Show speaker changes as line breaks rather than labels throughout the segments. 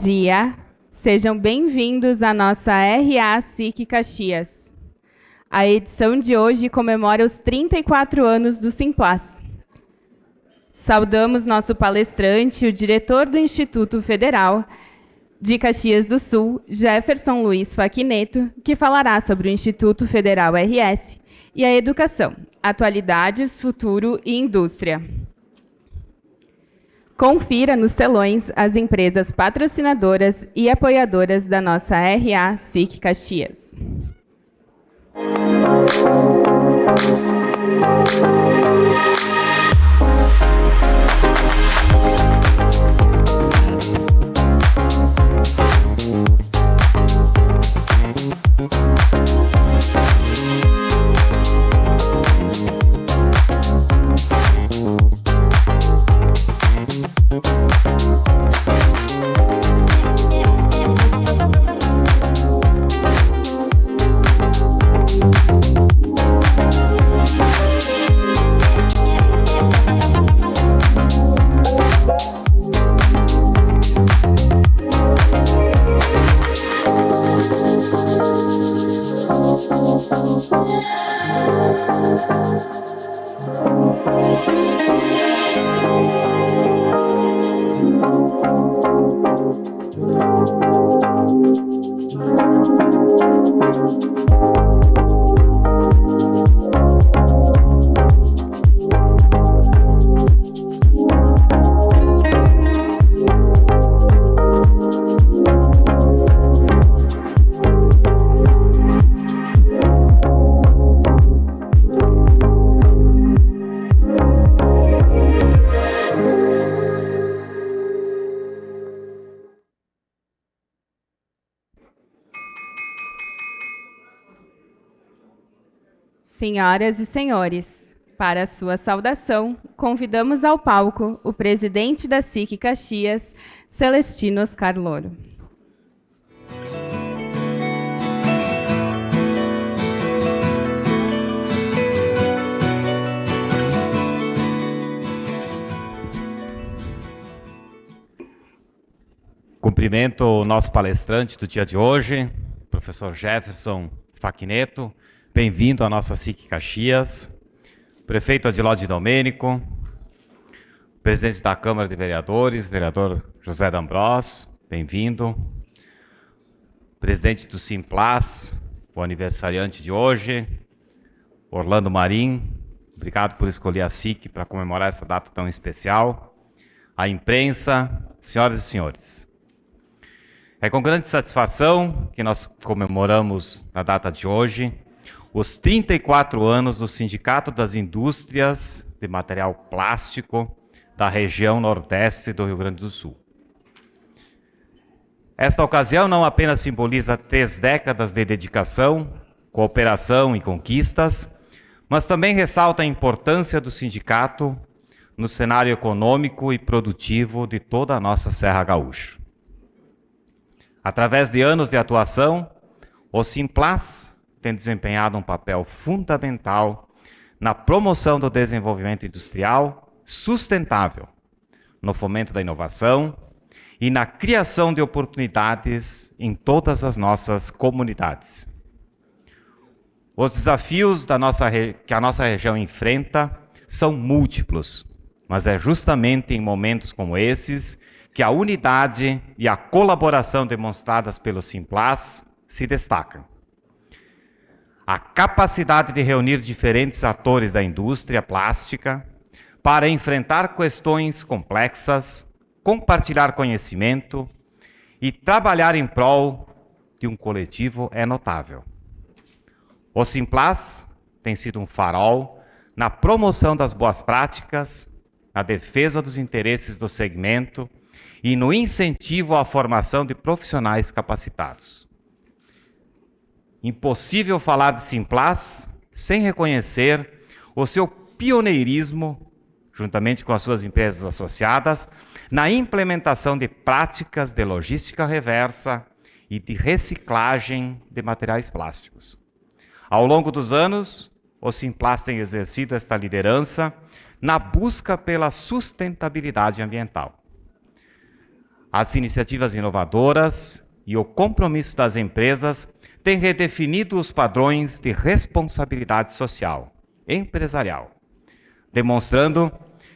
dia, sejam bem-vindos à nossa RA SIC Caxias. A edição de hoje comemora os 34 anos do Simplas. Saudamos nosso palestrante, o diretor do Instituto Federal de Caxias do Sul, Jefferson Luiz Faquineto, que falará sobre o Instituto Federal RS e a educação, atualidades, futuro e indústria. Confira nos telões as empresas patrocinadoras e apoiadoras da nossa RA SIC Caxias. Senhoras e senhores, para a sua saudação, convidamos ao palco o presidente da SIC Caxias, Celestino Oscar Louro.
Cumprimento o nosso palestrante do dia de hoje, professor Jefferson Faquineto. Bem-vindo à nossa SIC Caxias, prefeito Adilode Domênico, presidente da Câmara de Vereadores, vereador José D'Ambrós, bem-vindo, presidente do Simplas, o aniversariante de hoje, Orlando Marim, obrigado por escolher a SIC para comemorar essa data tão especial, a imprensa, senhoras e senhores. É com grande satisfação que nós comemoramos na data de hoje os 34 anos do Sindicato das Indústrias de Material Plástico da região Nordeste do Rio Grande do Sul. Esta ocasião não apenas simboliza 3 décadas de dedicação, cooperação e conquistas, mas também ressalta a importância do sindicato no cenário econômico e produtivo de toda a nossa Serra Gaúcha. Através de anos de atuação, o Simplas tem desempenhado um papel fundamental na promoção do desenvolvimento industrial sustentável, no fomento da inovação e na criação de oportunidades em todas as nossas comunidades. Os desafios que a nossa região enfrenta são múltiplos, mas é justamente em momentos como esses que a unidade e a colaboração demonstradas pelo Simplas se destacam. A capacidade de reunir diferentes atores da indústria plástica para enfrentar questões complexas, compartilhar conhecimento e trabalhar em prol de um coletivo é notável. O Simplas tem sido um farol na promoção das boas práticas, na defesa dos interesses do segmento e no incentivo à formação de profissionais capacitados. Impossível falar de Simplas sem reconhecer o seu pioneirismo, juntamente com as suas empresas associadas, na implementação de práticas de logística reversa e de reciclagem de materiais plásticos. Ao longo dos anos, o Simplas tem exercido esta liderança na busca pela sustentabilidade ambiental. As iniciativas inovadoras e o compromisso das empresas têm redefinido os padrões de responsabilidade social, empresarial, demonstrando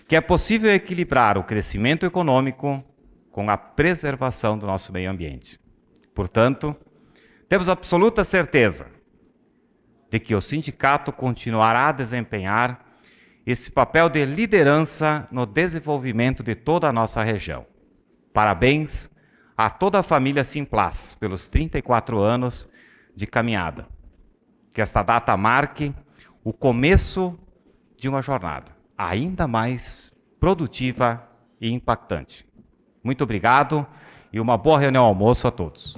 que é possível equilibrar o crescimento econômico com a preservação do nosso meio ambiente. Portanto, temos absoluta certeza de que o sindicato continuará a desempenhar esse papel de liderança no desenvolvimento de toda a nossa região. Parabéns a toda a família Simplas pelos 34 anos de caminhada. Que esta data marque o começo de uma jornada ainda mais produtiva e impactante. Muito obrigado e uma boa reunião ao almoço a todos.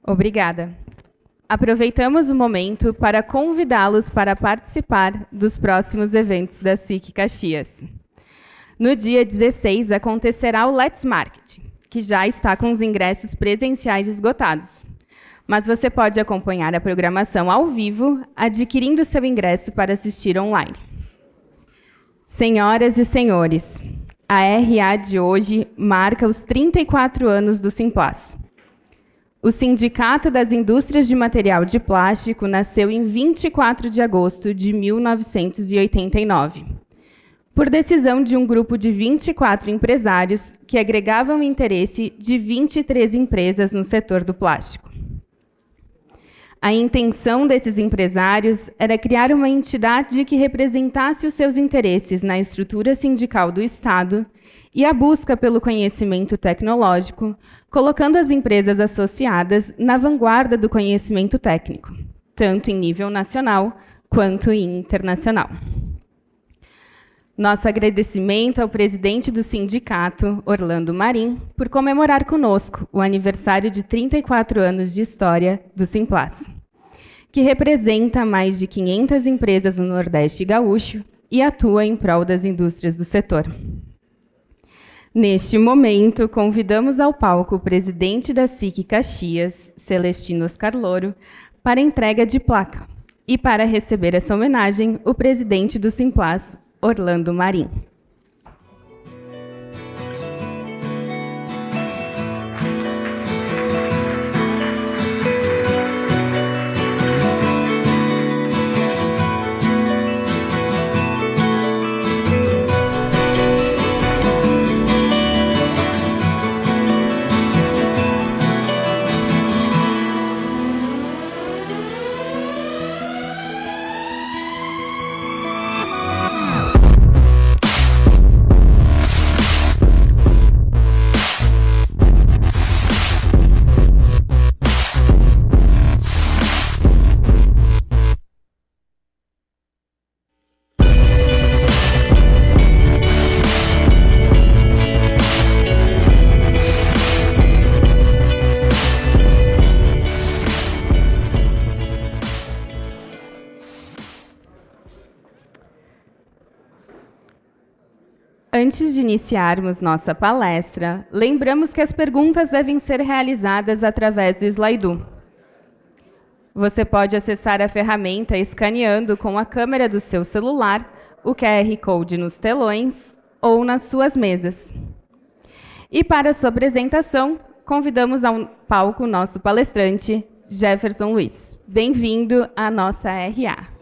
Obrigada. Aproveitamos o momento para convidá-los para participar dos próximos eventos da SIC Caxias. No dia 16 acontecerá o Let's Market, que já está com os ingressos presenciais esgotados. Mas você pode acompanhar a programação ao vivo, adquirindo seu ingresso para assistir online. Senhoras e senhores, a RA de hoje marca os 34 anos do Simplas. O Sindicato das Indústrias de Material de Plástico nasceu em 24 de agosto de 1989, por decisão de um grupo de 24 empresários que agregavam interesse de 23 empresas no setor do plástico. A intenção desses empresários era criar uma entidade que representasse os seus interesses na estrutura sindical do Estado e a busca pelo conhecimento tecnológico, colocando as empresas associadas na vanguarda do conhecimento técnico, tanto em nível nacional quanto internacional. Nosso agradecimento ao presidente do sindicato, Orlando Marim, por comemorar conosco o aniversário de 34 anos de história do Simplas, que representa mais de 500 empresas no Nordeste gaúcho e atua em prol das indústrias do setor. Neste momento, convidamos ao palco o presidente da SIC Caxias, Celestino Oscar Louro, para entrega de placa, e para receber essa homenagem, o presidente do Simplas, Orlando Marim. Antes de iniciarmos nossa palestra, lembramos que as perguntas devem ser realizadas através do Slido. Você pode acessar a ferramenta escaneando com a câmera do seu celular o QR Code nos telões ou nas suas mesas. E para sua apresentação, convidamos ao palco o nosso palestrante, Jefferson Luiz. Bem-vindo à nossa RA.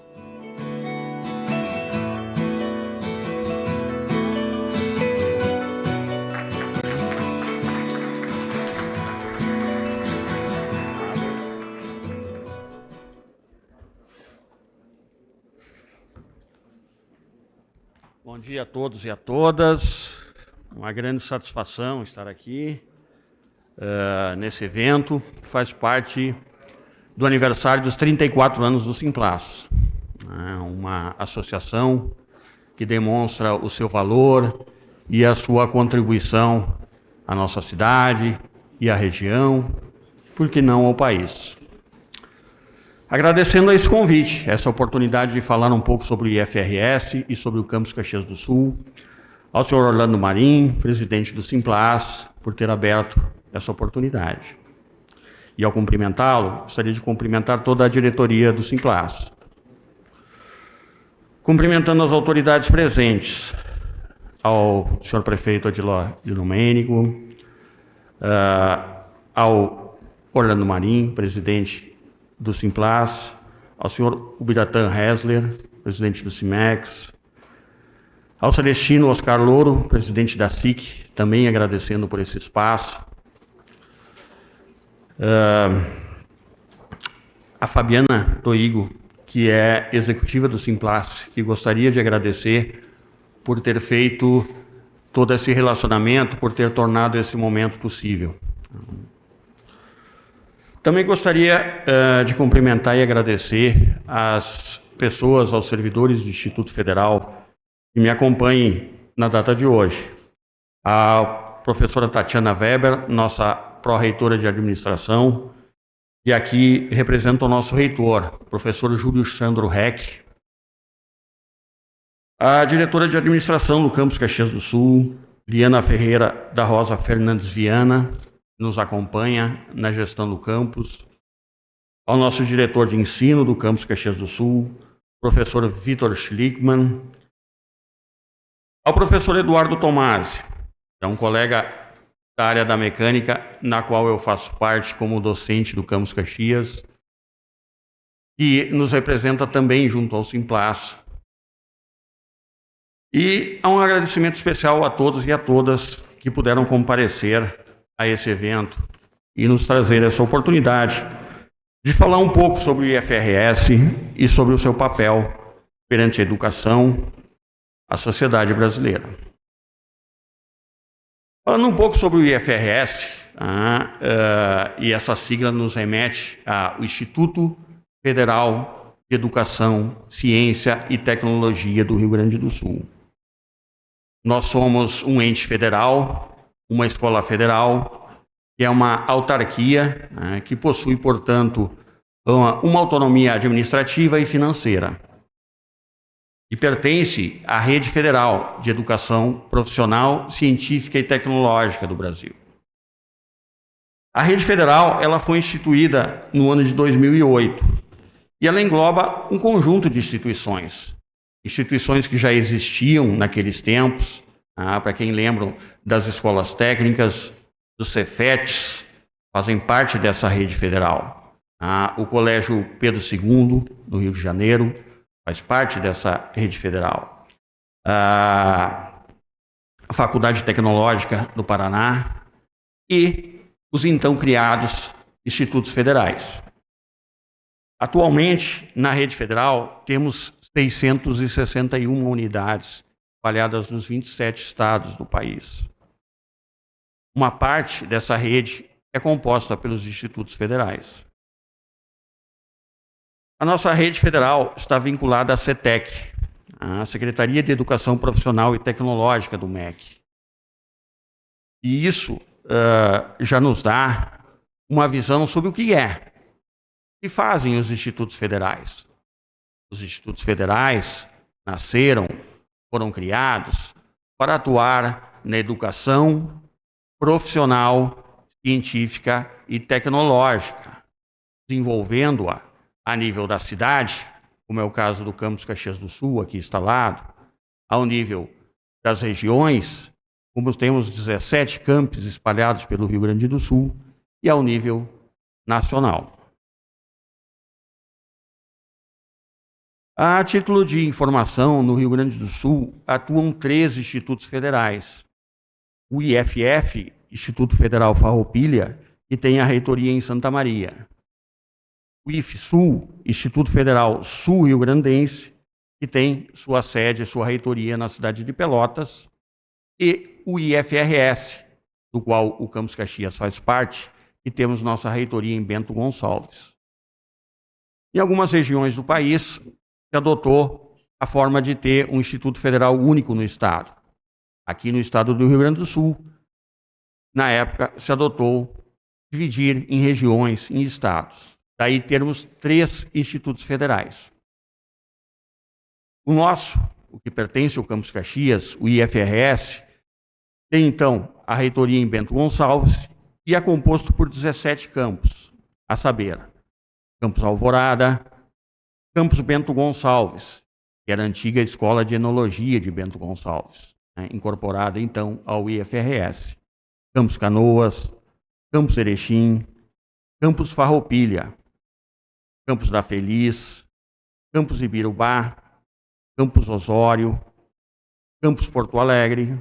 Bom dia a todos e a todas. Uma grande satisfação estar aqui nesse evento, que faz parte do aniversário dos 34 anos do Simplas. Uma associação que demonstra o seu valor e a sua contribuição à nossa cidade e à região, por que não ao país. Agradecendo a esse convite, essa oportunidade de falar um pouco sobre o IFRS e sobre o Campus Caxias do Sul, ao senhor Orlando Marim, presidente do Simplas, por ter aberto essa oportunidade. e ao cumprimentá-lo, gostaria de cumprimentar toda a diretoria do Simplas. Cumprimentando as autoridades presentes, ao senhor prefeito Adiló de Domênico, ao Orlando Marim, presidente do Simplas, ao senhor Ubiratan Hessler, presidente do CIMEX, ao Celestino Oscar Louro, presidente da SIC, também agradecendo por esse espaço, a Fabiana Toigo, que é executiva do Simplas, que gostaria de agradecer por ter feito todo esse relacionamento, por ter tornado esse momento possível. Também gostaria de cumprimentar e agradecer às pessoas, aos servidores do Instituto Federal que me acompanhem na data de hoje. A professora Tatiana Weber, nossa pró-reitora de administração, e aqui representa o nosso reitor, o professor Júlio Sandro Heck, a diretora de administração do Campus Caxias do Sul, Liana Ferreira da Rosa Fernandes Viana, nos acompanha na gestão do campus, ao nosso diretor de ensino do Campus Caxias do Sul, professor Vitor Schlickmann, ao professor Eduardo Tomasi, é um colega da área da mecânica, na qual eu faço parte como docente do Campus Caxias, e nos representa também junto ao Simplas. E há um agradecimento especial a todos e a todas que puderam comparecer a esse evento e nos trazer essa oportunidade de falar um pouco sobre o IFRS e sobre o seu papel perante a educação, a sociedade brasileira. Falando um pouco sobre o IFRS, e essa sigla nos remete ao Instituto Federal de Educação, Ciência e Tecnologia do Rio Grande do Sul. Nós somos um ente federal, uma escola federal, que é uma autarquia, que possui, portanto, uma autonomia administrativa e financeira. E pertence à Rede Federal de Educação Profissional, Científica e Tecnológica do Brasil. A Rede Federal ela foi instituída no ano de 2008 e ela engloba um conjunto de instituições que já existiam naqueles tempos, para quem lembra das escolas técnicas, dos Cefetes, fazem parte dessa Rede Federal. O Colégio Pedro II, do Rio de Janeiro, faz parte dessa Rede Federal. A Faculdade Tecnológica do Paraná e os então criados Institutos Federais. Atualmente, na Rede Federal, temos 661 unidades espalhadas nos 27 estados do país. Uma parte dessa rede é composta pelos institutos federais. A nossa rede federal está vinculada à CETEC, a Secretaria de Educação Profissional e Tecnológica do MEC. E isso já nos dá uma visão sobre o que fazem os institutos federais. Os institutos federais nasceram, foram criados para atuar na educação profissional, científica e tecnológica, desenvolvendo-a a nível da cidade, como é o caso do Campus Caxias do Sul, aqui instalado, ao nível das regiões, como temos 17 campos espalhados pelo Rio Grande do Sul, e ao nível nacional. A título de informação, no Rio Grande do Sul atuam 3 institutos federais. O IFF, Instituto Federal Farroupilha, que tem a reitoria em Santa Maria. O IFSul, Instituto Federal Sul-Rio Grandense, que tem sua sede, sua reitoria na cidade de Pelotas. E o IFRS, do qual o Campus Caxias faz parte, e temos nossa reitoria em Bento Gonçalves. Em algumas regiões do país, se adotou a forma de ter um Instituto Federal único no Estado. Aqui no Estado do Rio Grande do Sul, na época, se adotou dividir em regiões, em estados. Daí termos 3 institutos federais. O nosso, o que pertence ao Campus Caxias, o IFRS, tem então a reitoria em Bento Gonçalves e é composto por 17 campos. a saber, Campus Alvorada, Campus Bento Gonçalves, que era a antiga Escola de Enologia de Bento Gonçalves, né, incorporada então ao IFRS, Campus Canoas, Campus Erechim, Campus Farroupilha, Campus da Feliz, Campus Ibirubá, Campus Osório, Campus Porto Alegre,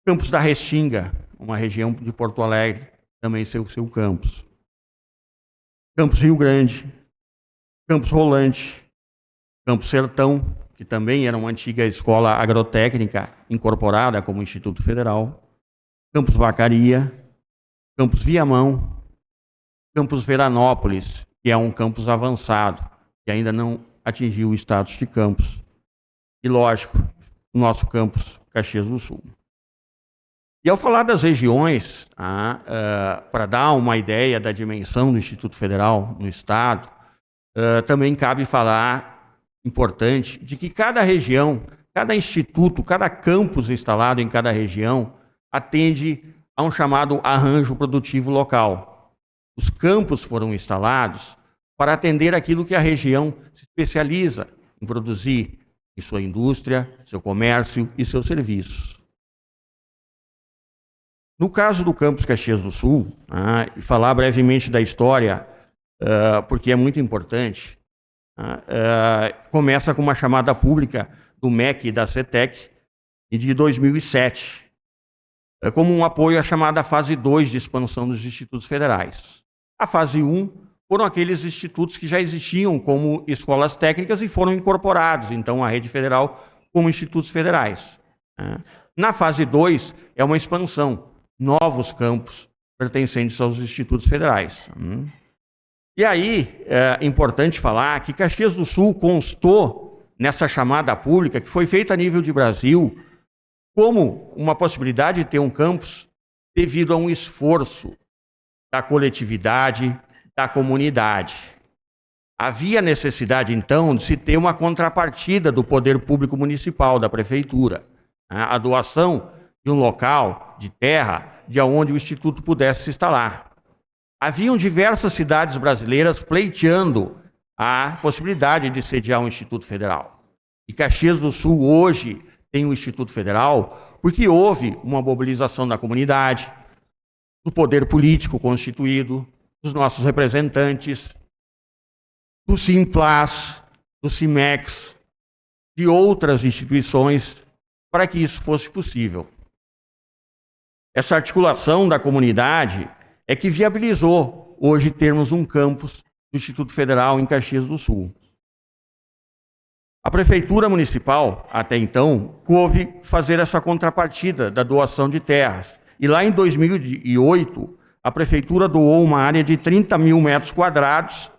Campus da Restinga, uma região de Porto Alegre, também seu campus. Campus Rio Grande, Campus Rolante, Campus Sertão, que também era uma antiga escola agrotécnica incorporada como Instituto Federal, Campus Vacaria, Campus Viamão, Campus Veranópolis, que é um campus avançado, que ainda não atingiu o status de campus. E, lógico, o nosso campus Caxias do Sul. E ao falar das regiões, para dar uma ideia da dimensão do Instituto Federal no Estado, também cabe falar, importante, de que cada região, cada instituto, cada campus instalado em cada região atende a um chamado arranjo produtivo local. Os campos foram instalados para atender aquilo que a região se especializa em produzir em sua indústria, seu comércio e seus serviços. No caso do campus Caxias do Sul, falar brevemente da história, porque é muito importante, começa com uma chamada pública do MEC e da CETEC de 2007, como um apoio à chamada fase 2 de expansão dos institutos federais. A fase 1 foram aqueles institutos que já existiam como escolas técnicas e foram incorporados, então, à rede federal como institutos federais. Na fase 2 é uma expansão, novos campos pertencentes aos institutos federais. E aí, é importante falar que Caxias do Sul constou nessa chamada pública, que foi feita a nível de Brasil, como uma possibilidade de ter um campus devido a um esforço da coletividade, da comunidade. Havia necessidade, então, de se ter uma contrapartida do poder público municipal, da prefeitura. A doação de um local, de terra, de onde o Instituto pudesse se instalar. Haviam diversas cidades brasileiras pleiteando a possibilidade de sediar um Instituto Federal. E Caxias do Sul hoje tem um Instituto Federal porque houve uma mobilização da comunidade, do poder político constituído, dos nossos representantes, do Simplas, do Cimex, de outras instituições, para que isso fosse possível. Essa articulação da comunidade é que viabilizou hoje termos um campus do Instituto Federal em Caxias do Sul. A Prefeitura Municipal, até então, coube fazer essa contrapartida da doação de terras. E lá em 2008, a Prefeitura doou uma área de 30 mil metros quadrados,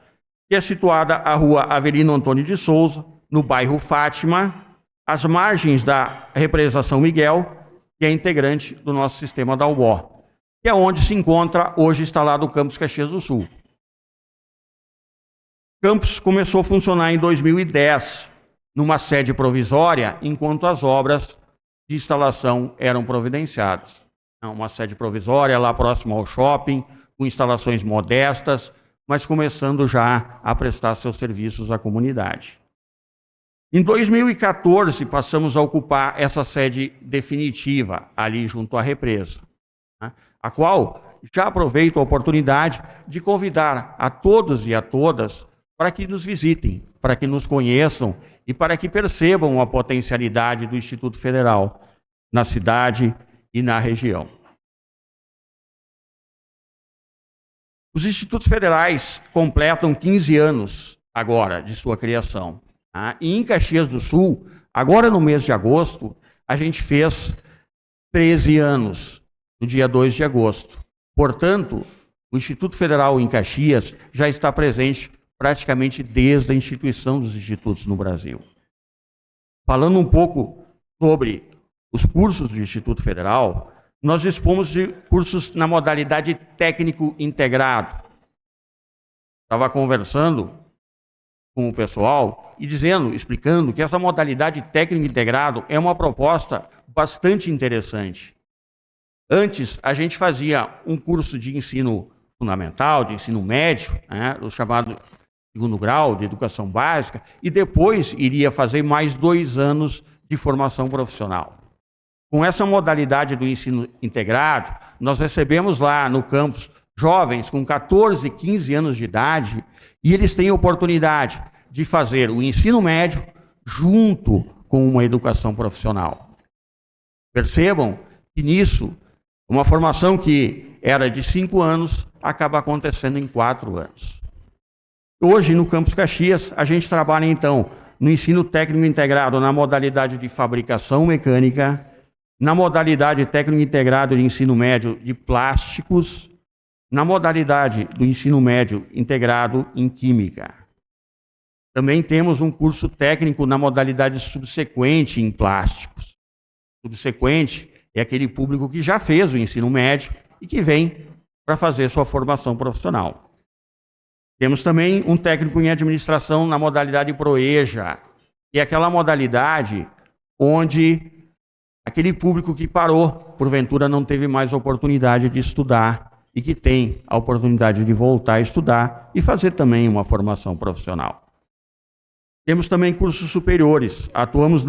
que é situada à rua Avelino Antônio de Souza, no bairro Fátima, às margens da represa São Miguel, que é integrante do nosso sistema da UBO, que é onde se encontra hoje instalado o campus Caxias do Sul. O campus começou a funcionar em 2010, numa sede provisória, enquanto as obras de instalação eram providenciadas. Uma sede provisória lá próximo ao shopping, com instalações modestas, mas começando já a prestar seus serviços à comunidade. Em 2014, passamos a ocupar essa sede definitiva, ali junto à represa, a qual já aproveito a oportunidade de convidar a todos e a todas para que nos visitem, para que nos conheçam e para que percebam a potencialidade do Instituto Federal na cidade e na região. Os institutos federais completam 15 anos agora de sua criação. E em Caxias do Sul, agora no mês de agosto, a gente fez 13 anos, no dia 2 de agosto. Portanto, o Instituto Federal em Caxias já está presente praticamente desde a instituição dos institutos no Brasil. Falando um pouco sobre os cursos do Instituto Federal, nós dispomos de cursos na modalidade técnico integrado. Estava conversando com o pessoal e explicando que essa modalidade técnico integrado é uma proposta bastante interessante. Antes, a gente fazia um curso de ensino fundamental, de ensino médio, né, o chamado segundo grau de educação básica, e depois iria fazer mais 2 anos de formação profissional. Com essa modalidade do ensino integrado, nós recebemos lá no campus jovens com 14, 15 anos de idade, e eles têm a oportunidade de fazer o ensino médio junto com uma educação profissional. Percebam que nisso, uma formação que era de 5 anos, acaba acontecendo em 4 anos. Hoje, no Campus Caxias, a gente trabalha, então, no ensino técnico integrado na modalidade de fabricação mecânica, na modalidade técnico integrado de ensino médio de plásticos, na modalidade do ensino médio integrado em química. Também temos um curso técnico na modalidade subsequente em plásticos. Subsequente é aquele público que já fez o ensino médio e que vem para fazer sua formação profissional. Temos também um técnico em administração na modalidade ProEja, que é aquela modalidade onde aquele público que parou, porventura não teve mais oportunidade de estudar e que tem a oportunidade de voltar a estudar e fazer também uma formação profissional. Temos também cursos superiores. Atuamos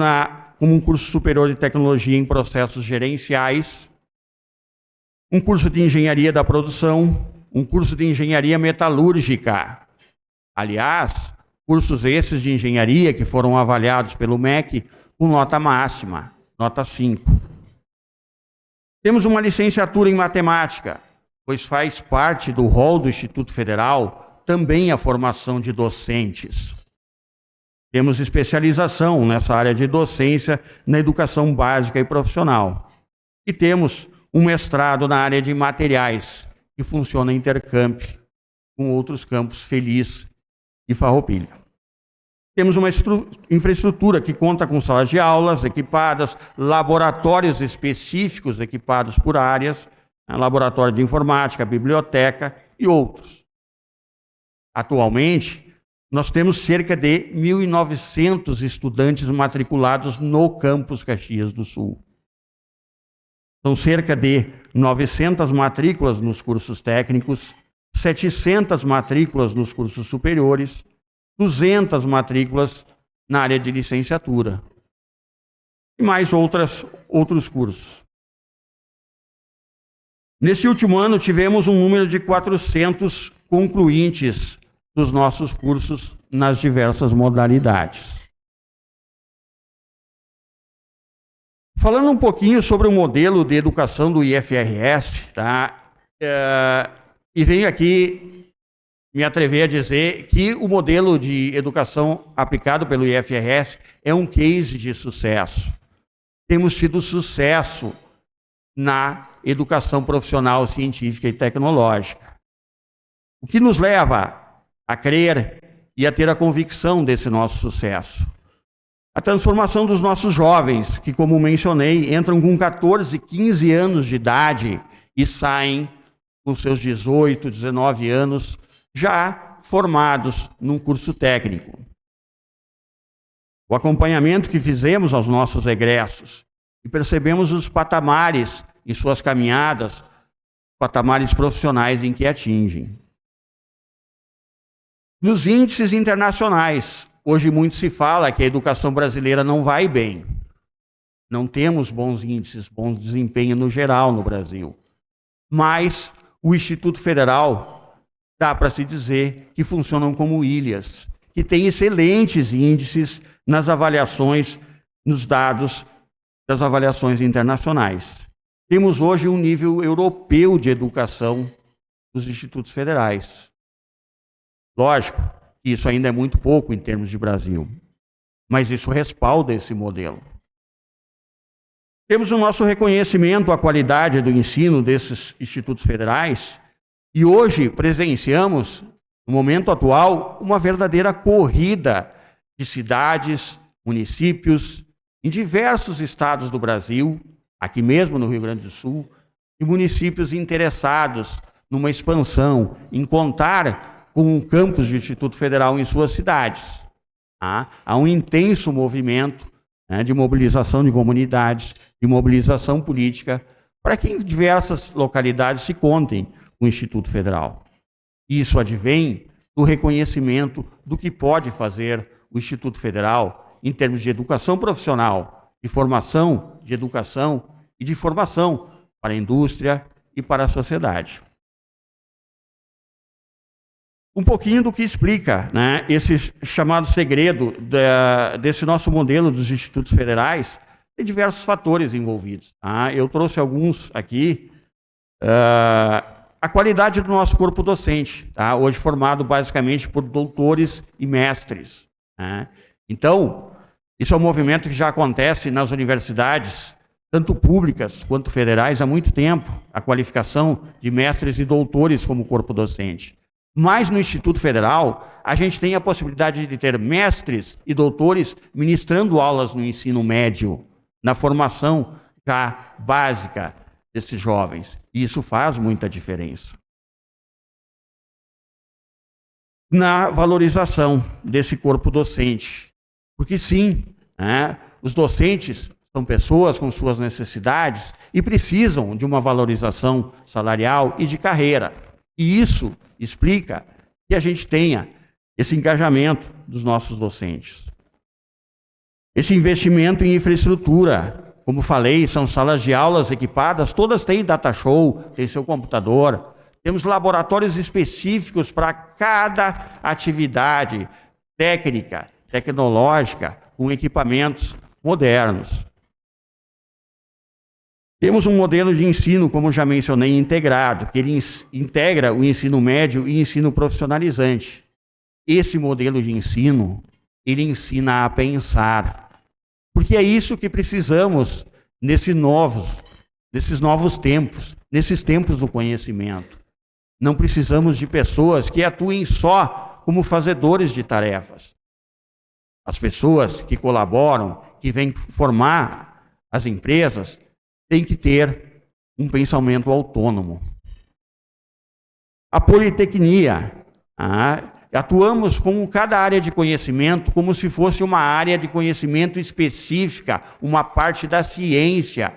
como um curso superior de tecnologia em processos gerenciais, um curso de engenharia da produção, um curso de engenharia metalúrgica. Aliás, cursos esses de engenharia que foram avaliados pelo MEC com nota máxima, nota 5. Temos uma licenciatura em matemática, pois faz parte do rol do Instituto Federal também a formação de docentes. Temos especialização nessa área de docência na educação básica e profissional. E temos um mestrado na área de materiais, que funciona em intercamp com outros campos Feliz e Farroupilha. Temos uma infraestrutura que conta com salas de aulas equipadas, laboratórios específicos equipados por áreas, laboratório de informática, biblioteca e outros. Atualmente, nós temos cerca de 1.900 estudantes matriculados no campus Caxias do Sul. São cerca de 900 matrículas nos cursos técnicos, 700 matrículas nos cursos superiores, 200 matrículas na área de licenciatura e mais outros cursos. Nesse último ano, tivemos um número de 400 concluintes dos nossos cursos nas diversas modalidades. Falando um pouquinho sobre o modelo de educação do IFRS, tá? E venho aqui me atrever a dizer que o modelo de educação aplicado pelo IFRS é um case de sucesso. Temos tido sucesso na educação profissional, científica e tecnológica. O que nos leva a crer e a ter a convicção desse nosso sucesso? A transformação dos nossos jovens, que, como mencionei, entram com 14, 15 anos de idade e saem com seus 18, 19 anos, já formados num curso técnico. O acompanhamento que fizemos aos nossos egressos e percebemos os patamares em suas caminhadas, patamares profissionais em que atingem. Nos índices internacionais, hoje muito se fala que a educação brasileira não vai bem. Não temos bons índices, bom desempenho no geral no Brasil. Mas o Instituto Federal, dá para se dizer que funcionam como ilhas, que tem excelentes índices nas avaliações, nos dados das avaliações internacionais. Temos hoje um nível europeu de educação dos institutos federais. Lógico, isso ainda é muito pouco em termos de Brasil, mas isso respalda esse modelo. Temos o nosso reconhecimento à qualidade do ensino desses institutos federais e hoje presenciamos, no momento atual, uma verdadeira corrida de cidades, municípios, em diversos estados do Brasil, aqui mesmo no Rio Grande do Sul, e municípios interessados numa expansão, em contar com um campus do Instituto Federal em suas cidades. Há um intenso movimento de mobilização de comunidades, de mobilização política, para que em diversas localidades se contem com o Instituto Federal. Isso advém do reconhecimento do que pode fazer o Instituto Federal em termos de educação profissional, de formação, de educação e de formação para a indústria e para a sociedade. Um pouquinho do que explica, né, esse chamado segredo desse nosso modelo dos institutos federais. Tem diversos fatores envolvidos. Tá? Eu trouxe alguns aqui. A qualidade do nosso corpo docente, tá? Hoje formado basicamente por doutores e mestres. Né? Então, isso é um movimento que já acontece nas universidades, tanto públicas quanto federais, há muito tempo, a qualificação de mestres e doutores como corpo docente. Mas no Instituto Federal, a gente tem a possibilidade de ter mestres e doutores ministrando aulas no ensino médio, na formação já básica desses jovens. E isso faz muita diferença. Na valorização desse corpo docente. Porque sim, né, os docentes são pessoas com suas necessidades e precisam de uma valorização salarial e de carreira. E isso explica que a gente tenha esse engajamento dos nossos docentes. Esse investimento em infraestrutura, como falei, são salas de aulas equipadas, todas têm data show, tem seu computador, temos laboratórios específicos para cada atividade técnica, tecnológica, com equipamentos modernos. Temos um modelo de ensino, como já mencionei, integrado, que ele integra o ensino médio e ensino profissionalizante. Esse modelo de ensino, ele ensina a pensar. Porque é isso que precisamos nesses novos tempos, nesses tempos do conhecimento. Não precisamos de pessoas que atuem só como fazedores de tarefas. As pessoas que colaboram, que vêm formar as empresas, têm que ter um pensamento autônomo. A politecnia. Atuamos com cada área de conhecimento como se fosse uma área de conhecimento específica, uma parte da ciência.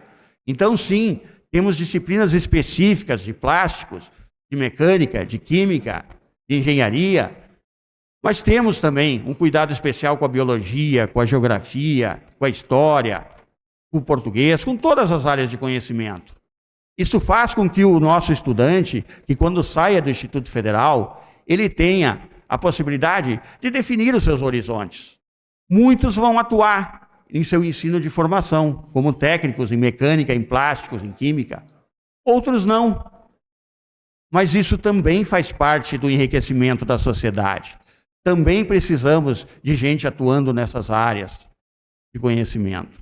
Então, sim, temos disciplinas específicas de plásticos, de mecânica, de química, de engenharia, mas temos também um cuidado especial com a biologia, com a geografia, com a história, com o português, com todas as áreas de conhecimento. Isso faz com que o nosso estudante, que quando saia do Instituto Federal, ele tenha a possibilidade de definir os seus horizontes. Muitos vão atuar em seu ensino de formação, como técnicos em mecânica, em plásticos, em química. Outros não. Mas isso também faz parte do enriquecimento da sociedade. Também precisamos de gente atuando nessas áreas de conhecimento.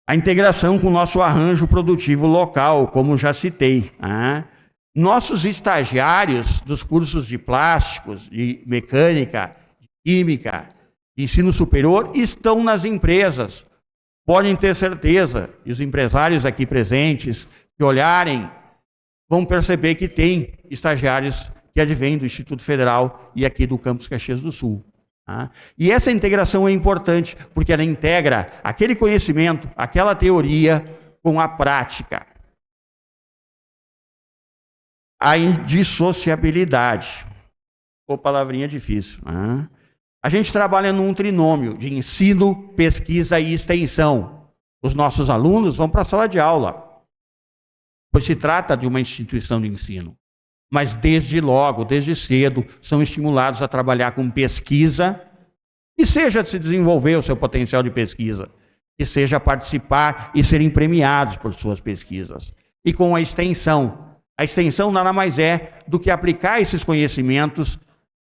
A integração com o nosso arranjo produtivo local, como já citei. Nossos estagiários dos cursos de plásticos, de mecânica, de química, de ensino superior, estão nas empresas. Podem ter certeza, e os empresários aqui presentes, que olharem, vão perceber que tem estagiários que advêm do Instituto Federal e aqui do Campus Caxias do Sul. E essa integração é importante, porque ela integra aquele conhecimento, aquela teoria, com a prática. A indissociabilidade. Palavrinha difícil. A gente trabalha num trinômio de ensino, pesquisa e extensão. Os nossos alunos vão para a sala de aula, pois se trata de uma instituição de ensino. Mas desde logo, desde cedo, são estimulados a trabalhar com pesquisa, e seja se desenvolver o seu potencial de pesquisa, e seja participar e serem premiados por suas pesquisas. E com a extensão. A extensão nada mais é do que aplicar esses conhecimentos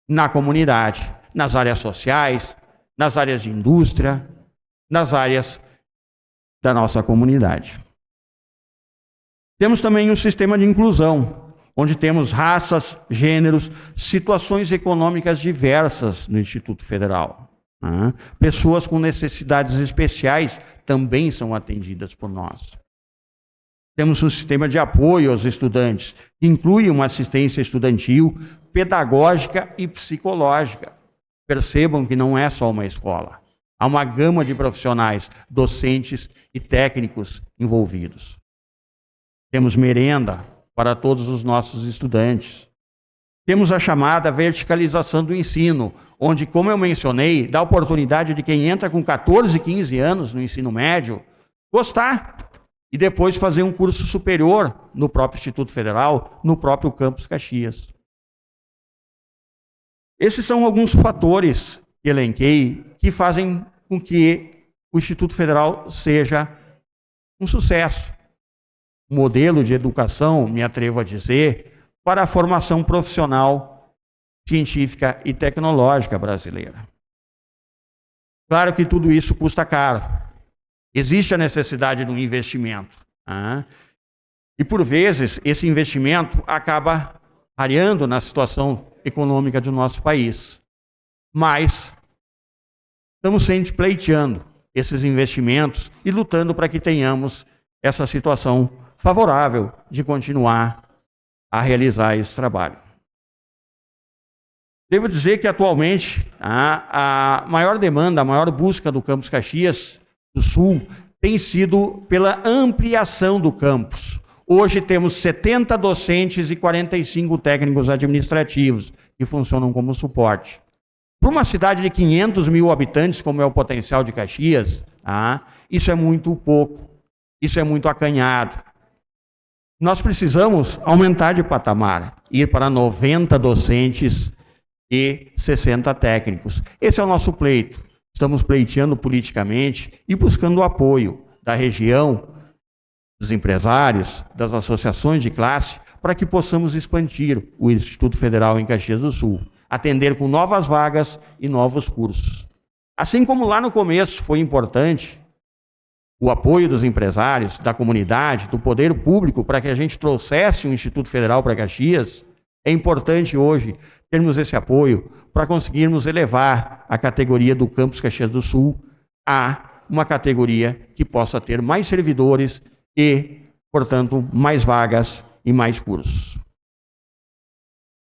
na comunidade, nas áreas sociais, nas áreas de indústria, nas áreas da nossa comunidade. Temos também um sistema de inclusão, onde temos raças, gêneros, situações econômicas diversas no Instituto Federal. Pessoas com necessidades especiais também são atendidas por nós. Temos um sistema de apoio aos estudantes, que inclui uma assistência estudantil, pedagógica e psicológica. Percebam que não é só uma escola. Há uma gama de profissionais, docentes e técnicos envolvidos. Temos merenda, para todos os nossos estudantes. Temos a chamada verticalização do ensino, onde, como eu mencionei, dá oportunidade de quem entra com 14, 15 anos no ensino médio gostar e depois fazer um curso superior no próprio Instituto Federal, no próprio Campus Caxias. Esses são alguns fatores que elenquei que fazem com que o Instituto Federal seja um sucesso. Um modelo de educação, me atrevo a dizer, para a formação profissional, científica e tecnológica brasileira. Claro que tudo isso custa caro. Existe a necessidade de um investimento. E, por vezes, esse investimento acaba variando na situação econômica do nosso país. Mas estamos sempre pleiteando esses investimentos e lutando para que tenhamos essa situação favorável de continuar a realizar esse trabalho. Devo dizer que, atualmente, a maior demanda, a maior busca do Campus Caxias do Sul tem sido pela ampliação do campus. Hoje temos 70 docentes e 45 técnicos administrativos que funcionam como suporte. Para uma cidade de 500 mil habitantes, como é o potencial de Caxias, isso é muito pouco, isso é muito acanhado. Nós precisamos aumentar de patamar, ir para 90 docentes e 60 técnicos. Esse é o nosso pleito. Estamos pleiteando politicamente e buscando o apoio da região, dos empresários, das associações de classe, para que possamos expandir o Instituto Federal em Caxias do Sul, atender com novas vagas e novos cursos. Assim como lá no começo foi importante o apoio dos empresários, da comunidade, do poder público, para que a gente trouxesse um Instituto Federal para Caxias, é importante hoje termos esse apoio para conseguirmos elevar a categoria do Campus Caxias do Sul a uma categoria que possa ter mais servidores e, portanto, mais vagas e mais cursos.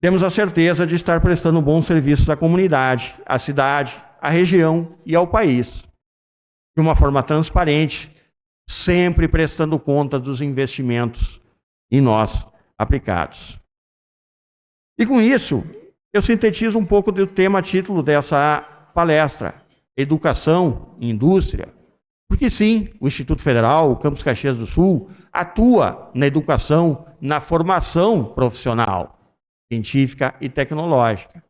Temos a certeza de estar prestando bons serviços à comunidade, à cidade, à região e ao país, de uma forma transparente, sempre prestando conta dos investimentos em nós aplicados. E com isso, eu sintetizo um pouco do tema título dessa palestra, Educação e Indústria, porque sim, o Instituto Federal, o Campus Caxias do Sul, atua na educação, na formação profissional, científica e tecnológica.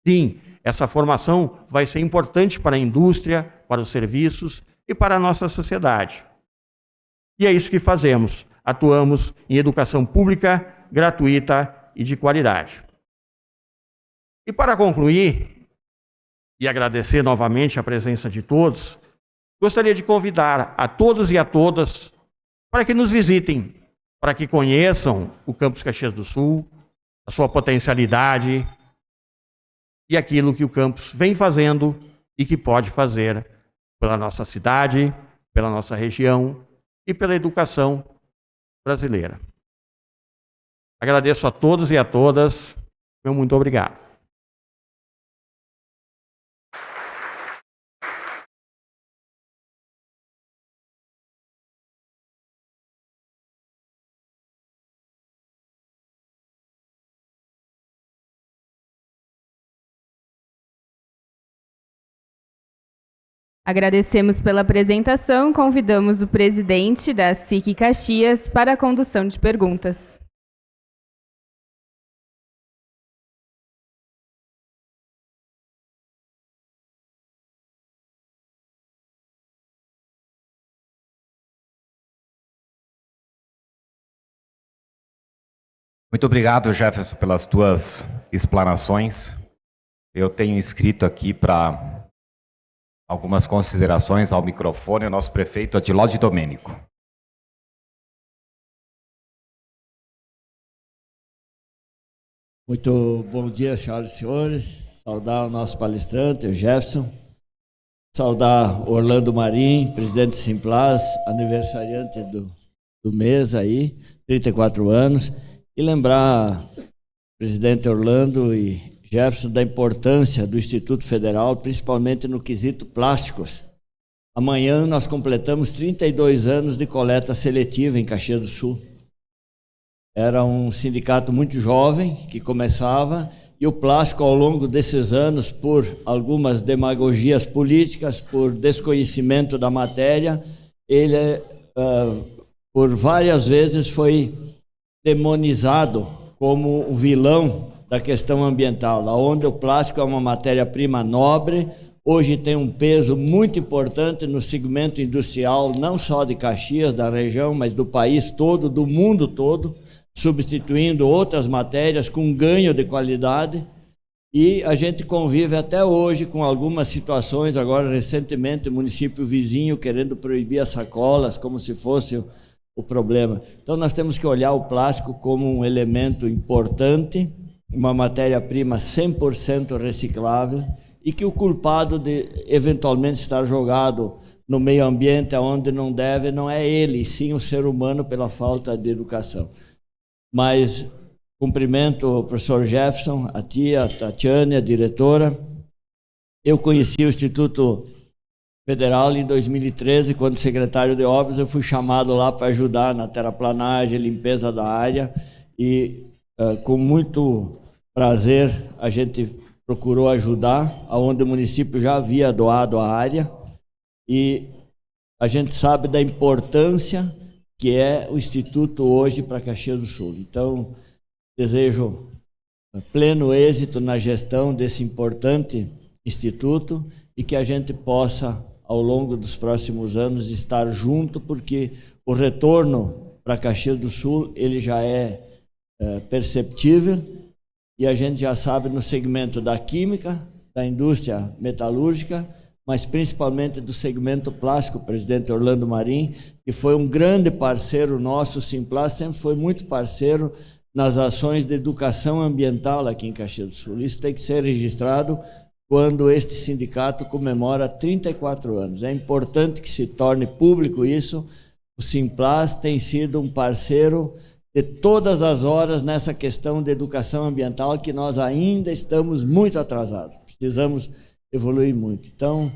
Sim, essa formação vai ser importante para a indústria, para os serviços e para a nossa sociedade. E é isso que fazemos. Atuamos em educação pública, gratuita e de qualidade. E para concluir, e agradecer novamente a presença de todos, gostaria de convidar a todos e a todas para que nos visitem, para que conheçam o Campus Caxias do Sul, a sua potencialidade e aquilo que o campus vem fazendo e que pode fazer pela nossa cidade, pela nossa região e pela educação brasileira. Agradeço a todos e a todas. Meu muito obrigado.
Agradecemos pela apresentação, convidamos o presidente da SIC Caxias para a condução de perguntas.
Muito obrigado, Jefferson, pelas tuas explanações. Eu tenho escrito aqui para algumas considerações ao microfone o nosso prefeito Adiló de Domênico.
Muito bom dia, senhoras e senhores. Saudar o nosso palestrante, o Jefferson. Saudar Orlando Marim, presidente do Simplas, aniversariante do mês aí, 34 anos. E lembrar, presidente Orlando e Jefferson, da importância do Instituto Federal, principalmente no quesito plásticos. Amanhã nós completamos 32 anos de coleta seletiva em Caxias do Sul. Era um sindicato muito jovem que começava, e o plástico, ao longo desses anos, por algumas demagogias políticas, por desconhecimento da matéria, ele por várias vezes foi demonizado como o vilão da questão ambiental, onde o plástico é uma matéria-prima nobre, hoje tem um peso muito importante no segmento industrial, não só de Caxias, da região, mas do país todo, do mundo todo, substituindo outras matérias com ganho de qualidade. E a gente convive até hoje com algumas situações, agora recentemente o município vizinho querendo proibir as sacolas como se fosse o problema. Então nós temos que olhar o plástico como um elemento importante, uma matéria-prima 100% reciclável, e que o culpado de eventualmente estar jogado no meio ambiente onde não deve não é ele, sim o ser humano, pela falta de educação. Mas cumprimento o professor Jefferson, a tia, a Tatiane, a diretora. Eu conheci o Instituto Federal em 2013, quando secretário de obras, eu fui chamado lá para ajudar na terraplanagem, limpeza da área, e com muito prazer a gente procurou ajudar, aonde o município já havia doado a área, e a gente sabe da importância que é o Instituto hoje para Caxias do Sul. Então, desejo pleno êxito na gestão desse importante instituto e que a gente possa, ao longo dos próximos anos, estar junto, porque o retorno para Caxias do Sul ele já é perceptível, e a gente já sabe no segmento da química, da indústria metalúrgica, mas principalmente do segmento plástico. O presidente Orlando Marim, que foi um grande parceiro nosso, o Simplas sempre foi muito parceiro nas ações de educação ambiental aqui em Caxias do Sul. Isso tem que ser registrado quando este sindicato comemora 34 anos. É importante que se torne público isso. O Simplas tem sido um parceiro de todas as horas nessa questão de educação ambiental, que nós ainda estamos muito atrasados. Precisamos evoluir muito. Então,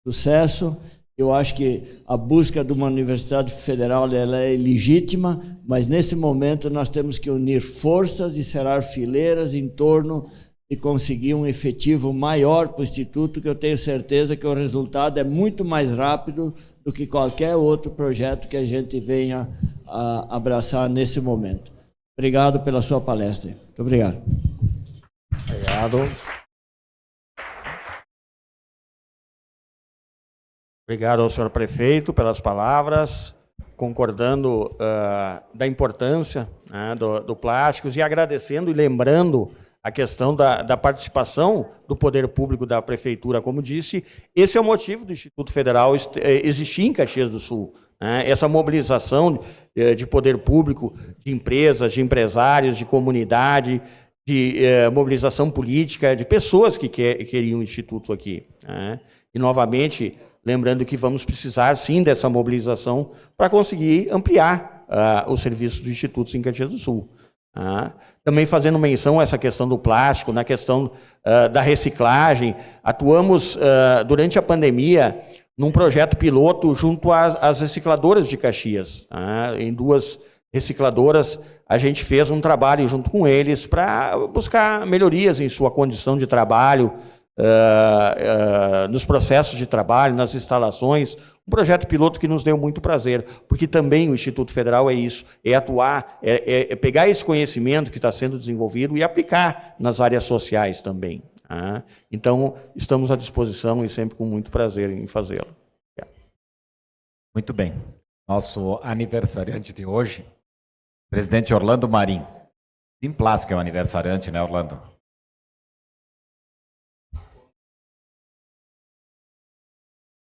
sucesso. Eu acho que a busca de uma universidade federal ela é legítima, mas nesse momento nós temos que unir forças e cerrar fileiras em torno de conseguir um efetivo maior para o Instituto, que eu tenho certeza que o resultado é muito mais rápido do que qualquer outro projeto que a gente venha a abraçar nesse momento. Obrigado pela sua palestra. Muito obrigado.
Obrigado. Obrigado ao senhor prefeito pelas palavras, concordando da importância do plásticos, e agradecendo e lembrando a questão da participação do poder público da prefeitura. Como disse, esse é o motivo do Instituto Federal existir em Caxias do Sul. Essa mobilização de poder público, de empresas, de empresários, de comunidade, de mobilização política, de pessoas que queriam o Instituto aqui. E, novamente, lembrando que vamos precisar, sim, dessa mobilização para conseguir ampliar os serviços do Instituto em Caxias do Sul. Também fazendo menção a essa questão do plástico, na questão da reciclagem, atuamos durante a pandemia num projeto piloto junto às recicladoras de Caxias. Em 2 recicladoras, a gente fez um trabalho junto com eles para buscar melhorias em sua condição de trabalho, nos processos de trabalho, nas instalações. Um projeto piloto que nos deu muito prazer, porque também o Instituto Federal é isso, é atuar, é pegar esse conhecimento que está sendo desenvolvido e aplicar nas áreas sociais também. Então, estamos à disposição e sempre com muito prazer em fazê-lo.
Muito bem. Nosso aniversariante de hoje, presidente Orlando Marim. Simplas que é o aniversariante, né, Orlando?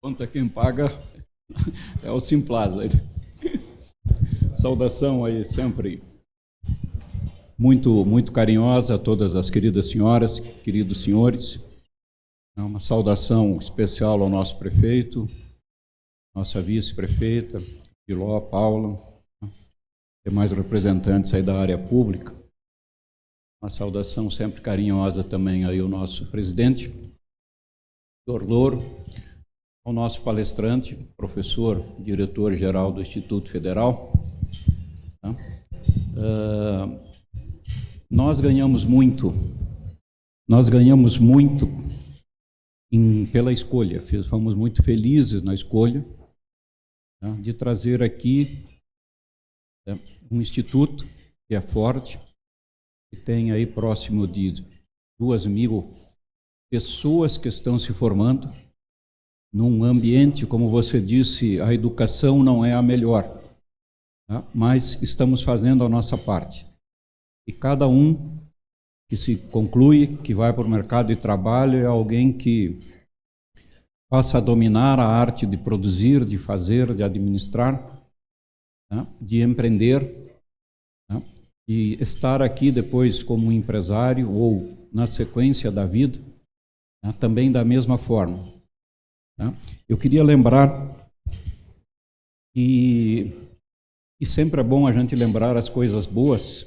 Conta quem paga é o Simplas. Saudação aí sempre muito carinhosa a todas as queridas senhoras, queridos senhores. Uma saudação especial ao nosso prefeito, nossa vice-prefeita, Filó, Paula, demais representantes aí da área pública. Uma saudação sempre carinhosa também aí ao nosso presidente, Dr. Louro, ao nosso palestrante, professor, diretor-geral do Instituto Federal. Nós ganhamos muito pela escolha, fomos muito felizes na escolha, né, de trazer aqui um instituto que é forte, que tem aí próximo de 2.000 pessoas que estão se formando, num ambiente, como você disse, a educação não é a melhor, tá? Mas estamos fazendo a nossa parte. E cada um que se conclui, que vai para o mercado de trabalho, é alguém que passa a dominar a arte de produzir, de fazer, de administrar, né? De empreender, né? E estar aqui depois como empresário ou na sequência da vida, né? Também da mesma forma. Né? Eu queria lembrar e sempre é bom a gente lembrar as coisas boas.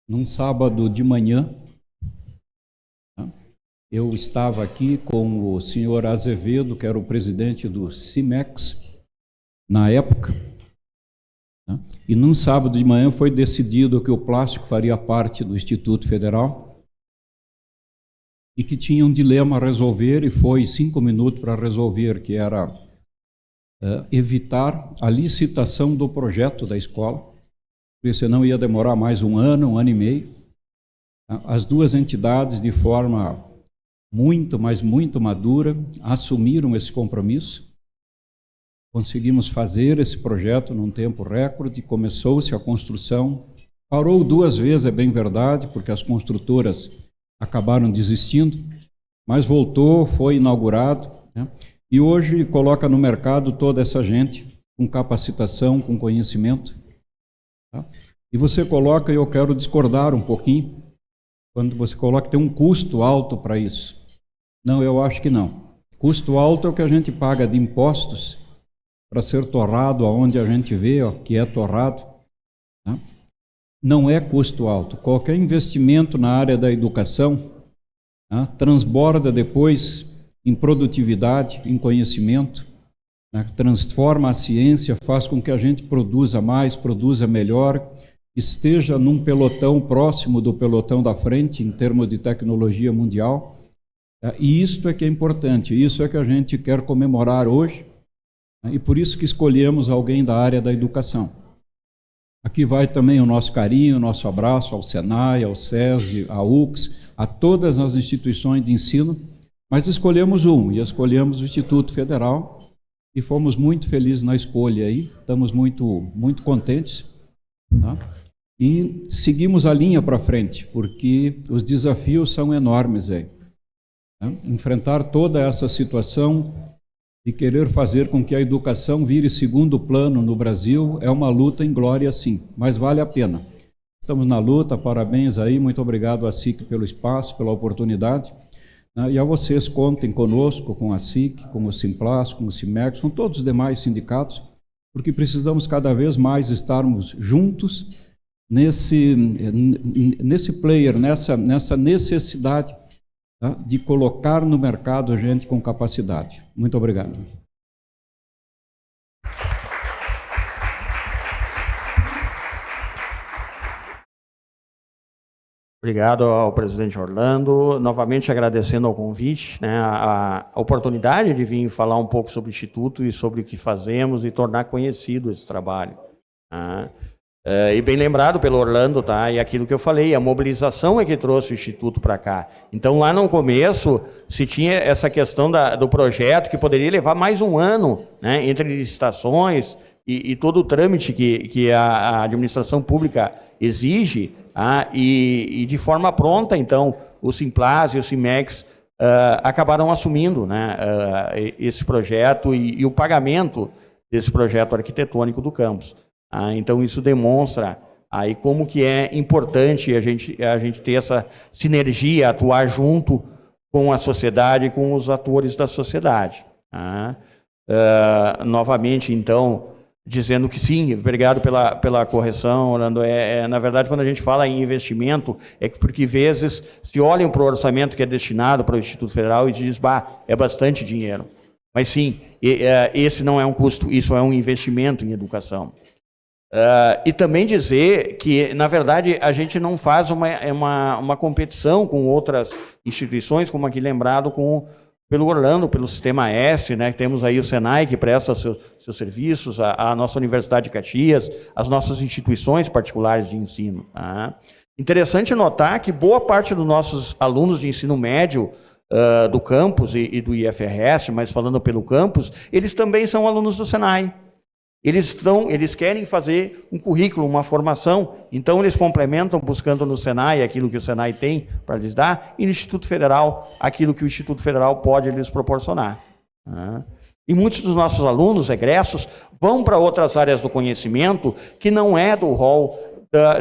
Num sábado de manhã, eu estava aqui com o senhor Azevedo, que era o presidente do CIMEX, na época, e num sábado de manhã foi decidido que o plástico faria parte do Instituto Federal e que tinha um dilema a resolver, e foi 5 minutos para resolver, que era evitar a licitação do projeto da escola, porque senão ia demorar mais um ano e meio. As duas entidades, de forma muito, mas muito madura, assumiram esse compromisso. Conseguimos fazer esse projeto num tempo recorde, começou-se a construção. Parou 2 vezes, é bem verdade, porque as construtoras acabaram desistindo, mas voltou, foi inaugurado, né? E hoje coloca no mercado toda essa gente com capacitação, com conhecimento. Tá? E você coloca, e eu quero discordar um pouquinho, quando você coloca que tem um custo alto para isso. Não, eu acho que não. Custo alto é o que a gente paga de impostos para ser torrado aonde a gente vê que é torrado. Tá? Não é custo alto. Qualquer investimento na área da educação, tá, transborda depois em produtividade, em conhecimento, né, transforma a ciência, faz com que a gente produza mais, produza melhor, esteja num pelotão próximo do pelotão da frente em termos de tecnologia mundial. E isso é que é importante, isso é que a gente quer comemorar hoje, né, e por isso que escolhemos alguém da área da educação. Aqui vai também o nosso carinho, o nosso abraço ao Senai, ao SESI, à UX, a todas as instituições de ensino, mas escolhemos e escolhemos o Instituto Federal, e fomos muito felizes na escolha aí, estamos muito, muito contentes, tá? E seguimos a linha para frente, porque os desafios são enormes aí. Tá? Enfrentar toda essa situação de querer fazer com que a educação vire segundo plano no Brasil é uma luta em glória, sim, mas vale a pena. Estamos na luta, parabéns aí, muito obrigado à SIC pelo espaço, pela oportunidade. E a vocês, contem conosco, com a SIC, com o Simplas, com o CIMEX, com todos os demais sindicatos, porque precisamos cada vez mais estarmos juntos nesse player, nessa necessidade, tá, de colocar no mercado gente com capacidade. Muito obrigado.
Obrigado ao presidente Orlando, novamente agradecendo ao convite, né, a oportunidade de vir falar um pouco sobre o Instituto e sobre o que fazemos e tornar conhecido esse trabalho. Tá? E bem lembrado pelo Orlando, tá? E aquilo que eu falei, a mobilização é que trouxe o Instituto para cá. Então, lá no começo, se tinha essa questão do projeto, que poderia levar mais um ano, né, entre licitações e todo o trâmite que a administração pública exige, e de forma pronta, então, o Simplas e o CIMEX acabaram assumindo, né, esse projeto e o pagamento desse projeto arquitetônico do campus. Então, isso demonstra aí como que é importante a gente ter essa sinergia, atuar junto com a sociedade e com os atores da sociedade. Novamente, então, dizendo que sim, obrigado pela correção, Orlando. Na verdade, quando a gente fala em investimento, é porque, vezes, se olham para o orçamento que é destinado para o Instituto Federal e diz, é bastante dinheiro. Mas sim, esse não é um custo, isso é um investimento em educação. E também dizer que, na verdade, a gente não faz uma competição com outras instituições, como aqui lembrado pelo Orlando, pelo Sistema S, né? Temos aí o Senai, que presta seus serviços, a nossa Universidade de Caxias, as nossas instituições particulares de ensino. Tá? Interessante notar que boa parte dos nossos alunos de ensino médio do campus e do IFRS, mas falando pelo campus, eles também são alunos do Senai. Eles querem fazer um currículo, uma formação, então eles complementam buscando no Senai aquilo que o Senai tem para lhes dar e no Instituto Federal aquilo que o Instituto Federal pode lhes proporcionar. E muitos dos nossos alunos egressos vão para outras áreas do conhecimento que não é do rol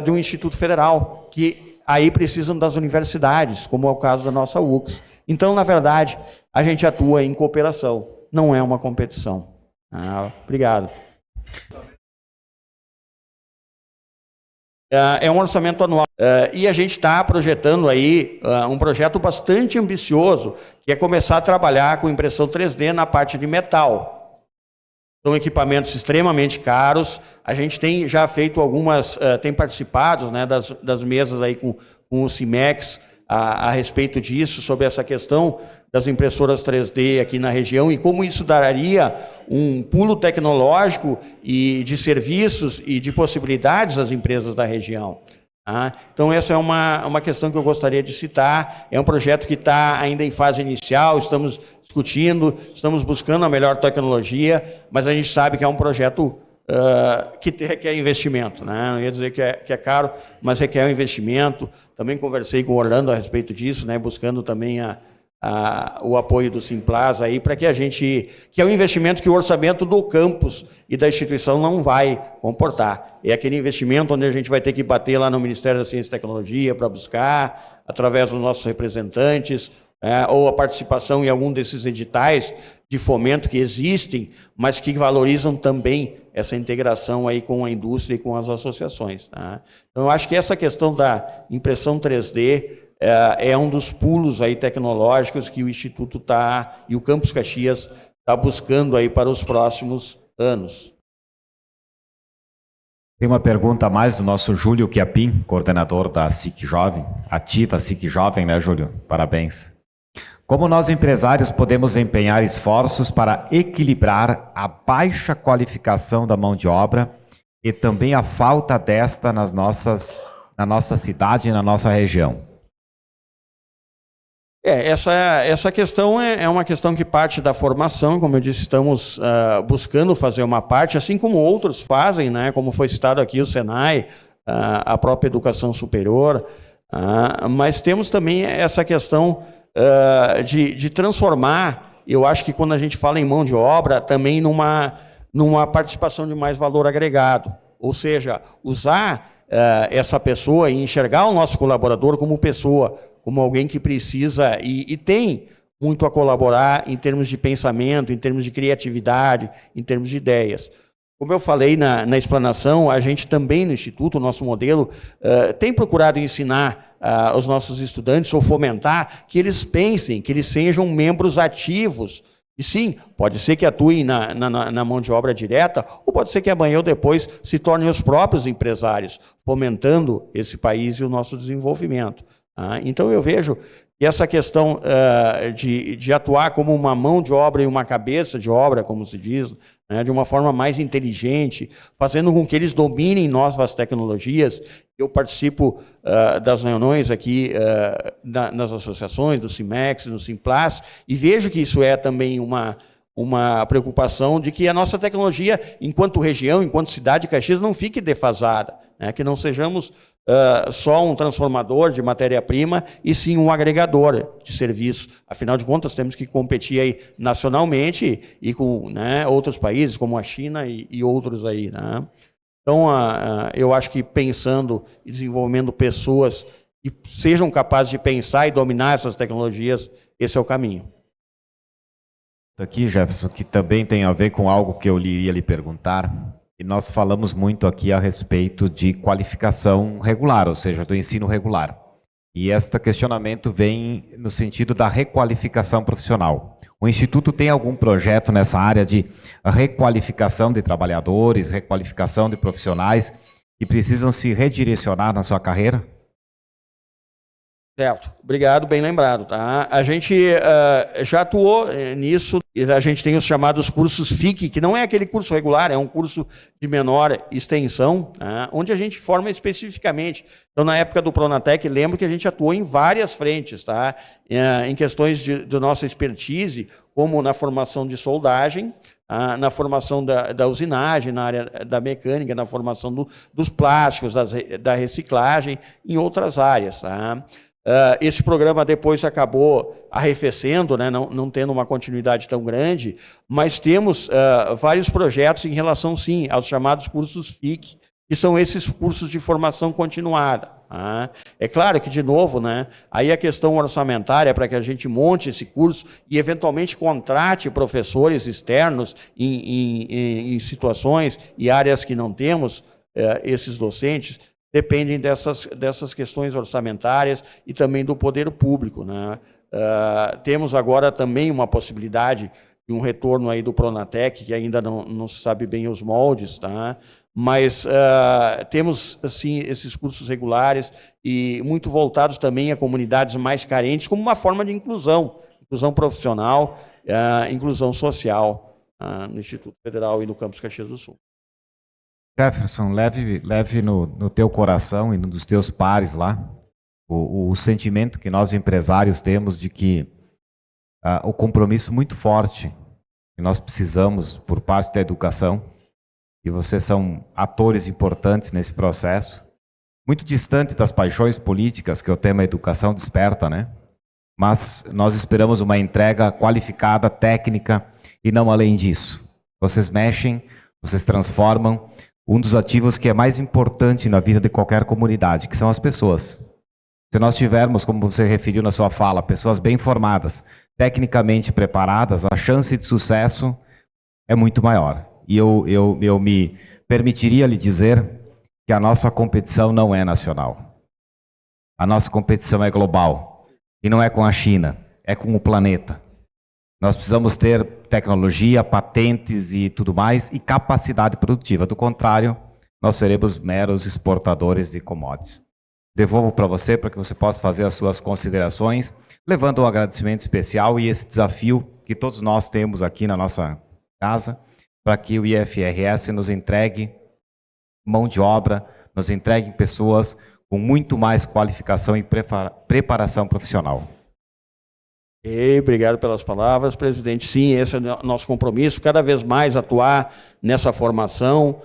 de um Instituto Federal, que aí precisam das universidades, como é o caso da nossa UX. Então, na verdade, a gente atua em cooperação, não é uma competição. Obrigado. É um orçamento anual e a gente está projetando aí um projeto bastante ambicioso, que é começar a trabalhar com impressão 3D na parte de metal. São equipamentos extremamente caros. A gente tem já feito tem participado, né, das mesas aí com o CIMEX a respeito disso, sobre essa questão das impressoras 3D aqui na região e como isso daria um pulo tecnológico e de serviços e de possibilidades às empresas da região. Então, essa é uma questão que eu gostaria de citar. É um projeto que está ainda em fase inicial, estamos discutindo, estamos buscando a melhor tecnologia, mas a gente sabe que é um projeto que requer investimento, né? Não ia dizer que é caro, mas requer um investimento. Também conversei com o Orlando a respeito disso, né? Buscando também o apoio do Simplas aí, para que que é um investimento que o orçamento do campus e da instituição não vai comportar. É aquele investimento onde a gente vai ter que bater lá no Ministério da Ciência e Tecnologia para buscar, através dos nossos representantes, ou a participação em algum desses editais de fomento que existem, mas que valorizam também essa integração aí com a indústria e com as associações. Tá? Então, eu acho que essa questão da impressão 3D é um dos pulos aí tecnológicos que o Instituto e o Campus Caxias está buscando aí para os próximos anos.
Tem uma pergunta a mais do nosso Júlio Chiapin, coordenador da SIC Jovem, ativa SIC Jovem, né, Júlio? Parabéns. Como nós empresários podemos empenhar esforços para equilibrar a baixa qualificação da mão de obra e também a falta desta na nossa cidade e na nossa região?
Essa questão é uma questão que parte da formação, como eu disse, estamos buscando fazer uma parte, assim como outros fazem, né, como foi citado aqui o Senai, a própria educação superior, mas temos também essa questão de transformar, eu acho que quando a gente fala em mão de obra, também numa participação de mais valor agregado, ou seja, usar essa pessoa e enxergar o nosso colaborador como pessoa, como alguém que precisa e tem muito a colaborar em termos de pensamento, em termos de criatividade, em termos de ideias. Como eu falei na explanação, a gente também no Instituto, o nosso modelo, tem procurado ensinar os nossos estudantes ou fomentar que eles pensem, que eles sejam membros ativos. E sim, pode ser que atuem na mão de obra direta, ou pode ser que amanhã ou depois se tornem os próprios empresários, fomentando esse país e o nosso desenvolvimento. Então eu vejo que essa questão de atuar como uma mão de obra e uma cabeça de obra, como se diz, né, de uma forma mais inteligente, fazendo com que eles dominem novas tecnologias. Eu participo das reuniões aqui nas associações, do CIMEX, do Simplas, e vejo que isso é também uma preocupação de que a nossa tecnologia, enquanto região, enquanto cidade de Caxias, não fique defasada, né, que não sejamos só um transformador de matéria-prima e sim um agregador de serviços. Afinal de contas, temos que competir aí nacionalmente e com, né, outros países, como a China e outros aí. Né? Então, eu acho que pensando e desenvolvendo pessoas que sejam capazes de pensar e dominar essas tecnologias, esse é o caminho.
Aqui, Jefferson, que também tem a ver com algo que eu iria lhe perguntar. E nós falamos muito aqui a respeito de qualificação regular, ou seja, do ensino regular. E este questionamento vem no sentido da requalificação profissional. O Instituto tem algum projeto nessa área de requalificação de trabalhadores, requalificação de profissionais que precisam se redirecionar na sua carreira?
Certo, obrigado, bem lembrado. Tá? A gente já atuou nisso, e a gente tem os chamados cursos FIC, que não é aquele curso regular, é um curso de menor extensão, tá? Onde a gente forma especificamente. Então, na época do Pronatec, lembro que a gente atuou em várias frentes, tá? Em questões de nossa expertise, como na formação de soldagem, na formação da usinagem, na área da mecânica, na formação dos plásticos, da reciclagem, em outras áreas, tá? Esse programa depois acabou arrefecendo, né, não tendo uma continuidade tão grande, mas temos vários projetos em relação, sim, aos chamados cursos FIC, que são esses cursos de formação continuada. Tá? É claro que, de novo, né, aí a questão orçamentária para que a gente monte esse curso e, eventualmente, contrate professores externos em situações e áreas que não temos esses docentes, dependem dessas questões orçamentárias e também do poder público, né? Temos agora também uma possibilidade de um retorno aí do Pronatec, que ainda não se sabe bem os moldes, tá? Mas temos, assim, esses cursos regulares e muito voltados também a comunidades mais carentes, como uma forma de inclusão profissional, inclusão social, no Instituto Federal e no Campus Caxias do Sul.
Jefferson, leve no teu coração e no dos teus pares lá o sentimento que nós empresários temos de que o compromisso muito forte que nós precisamos por parte da educação, e vocês são atores importantes nesse processo, muito distante das paixões políticas que o tema educação desperta, né? Mas nós esperamos uma entrega qualificada, técnica e não além disso. Vocês mexem, vocês transformam um dos ativos que é mais importante na vida de qualquer comunidade, que são as pessoas. Se nós tivermos, como você referiu na sua fala, pessoas bem formadas, tecnicamente preparadas, a chance de sucesso é muito maior. E eu me permitiria lhe dizer que a nossa competição não é nacional. A nossa competição é global. E não é com a China, é com o planeta. Nós precisamos ter tecnologia, patentes e tudo mais, e capacidade produtiva. Do contrário, nós seremos meros exportadores de commodities. Devolvo para você, para que você possa fazer as suas considerações, levando um agradecimento especial e esse desafio que todos nós temos aqui na nossa casa, para que o IFRS nos entregue mão de obra, nos entregue pessoas com muito mais qualificação e preparação profissional.
Obrigado pelas palavras, presidente. Sim, esse é o nosso compromisso, cada vez mais atuar nessa formação,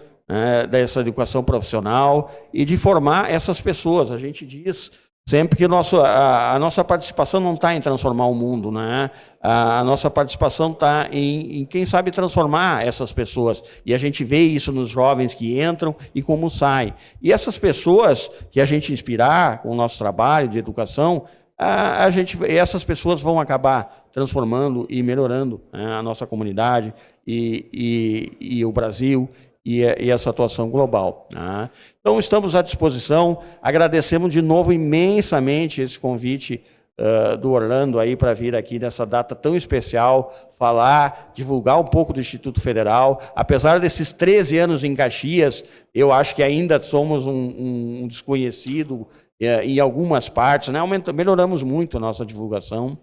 dessa educação profissional e de formar essas pessoas. A gente diz sempre que a nossa participação não está em transformar o mundo, né? A nossa participação está em quem sabe transformar essas pessoas. E a gente vê isso nos jovens que entram e como saem. E essas pessoas que a gente inspirar com o nosso trabalho de educação, essas pessoas vão acabar transformando e melhorando, né, a nossa comunidade e o Brasil e essa atuação global, né? Então, estamos à disposição, agradecemos de novo imensamente esse convite do Orlando aí para vir aqui nessa data tão especial, falar, divulgar um pouco do Instituto Federal. Apesar desses 13 anos em Caxias, eu acho que ainda somos um desconhecido em algumas partes, né? Melhoramos muito a nossa divulgação.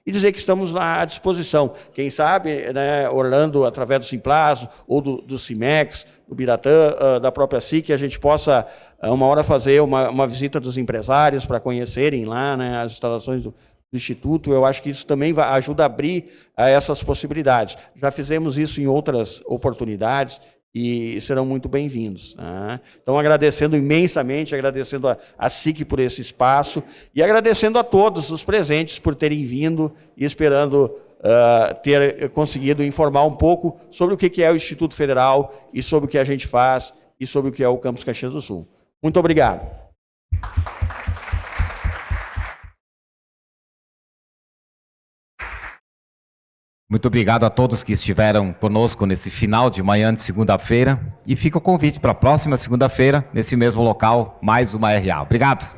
E dizer que estamos lá à disposição. Quem sabe, né, Orlando, através do Simplas ou do Cimex, do Biratã, da própria SIC, a gente possa, uma hora, fazer uma visita dos empresários para conhecerem lá, né, as instalações do Instituto. Eu acho que isso também ajuda a abrir essas possibilidades. Já fizemos isso em outras oportunidades e serão muito bem-vindos, né? Então, agradecendo imensamente, agradecendo a SIC por esse espaço e agradecendo a todos os presentes por terem vindo e esperando ter conseguido informar um pouco sobre o que é o Instituto Federal e sobre o que a gente faz e sobre o que é o Campus Caxias do Sul. Muito obrigado.
Muito obrigado a todos que estiveram conosco nesse final de manhã de segunda-feira. E fica o convite para a próxima segunda-feira, nesse mesmo local, mais uma RA. Obrigado.